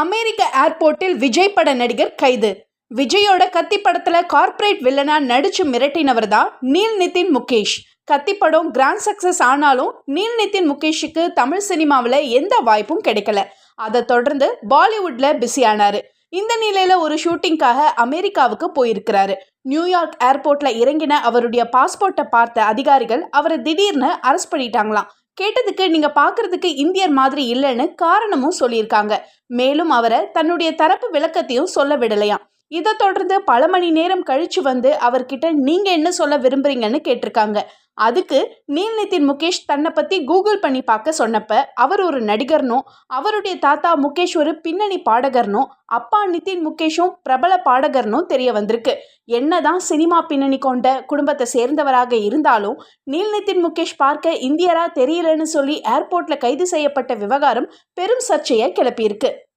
அமெரிக்க ஏர்போர்ட்டில் விஜய் பட நடிகர் கைது. விஜயோட கத்தி படத்துல கார்ப்பரேட் வில்லனா நடிச்சு மிரட்டினவர் தான் நீல் நிதின் முகேஷ். கத்தி படம் கிராண்ட் சக்சஸ் ஆனாலும் நீல் நிதின் முகேஷுக்கு தமிழ் சினிமாவில் எந்த வாய்ப்பும் கிடைக்கல. அதை தொடர்ந்து பாலிவுட்ல பிஸியானாரு. இந்த நிலையில ஒரு ஷூட்டிங்காக அமெரிக்காவுக்கு போயிருக்கிறாரு. நியூயார்க் ஏர்போர்ட்ல இறங்கின அவருடைய பாஸ்போர்ட்டை பார்த்த அதிகாரிகள் அவரை திடீர்னு அரெஸ்ட் பண்ணிட்டாங்களாம். கேட்டதுக்கு நீங்க பாக்குறதுக்கு இந்தியர் மாதிரி இல்லைன்னு காரணமும் சொல்லியிருக்காங்க. மேலும் அவரை தன்னுடைய தரப்பு விளக்கத்தையும் சொல்ல விடலையாம். இதை தொடர்ந்து பல மணி நேரம் கழிச்சு வந்து அவர்கிட்ட நீங்க என்ன சொல்ல விரும்புறீங்கன்னு கேட்டிருக்காங்க. அதுக்கு நீல் நிதின் முகேஷ் தன்னை பத்தி கூகுள் பண்ணி பார்க்க சொன்னப்ப அவர் ஒரு நடிகர்னும் அவருடைய தாத்தா முகேஷ் ஒரு பின்னணி பாடகர்னும் அப்பா நிதின் முகேஷும் பிரபல பாடகர்னும் தெரிய வந்திருக்கு. என்னதான் சினிமா பின்னணி கொண்ட குடும்பத்தை சேர்ந்தவராக இருந்தாலும் நீல் நிதின் முகேஷ் பார்க்க இந்தியரா தெரியலன்னு சொல்லி ஏர்போர்ட்ல கைது செய்யப்பட்ட விவகாரம் பெரும் சர்ச்சையை கிளப்பியிருக்கு.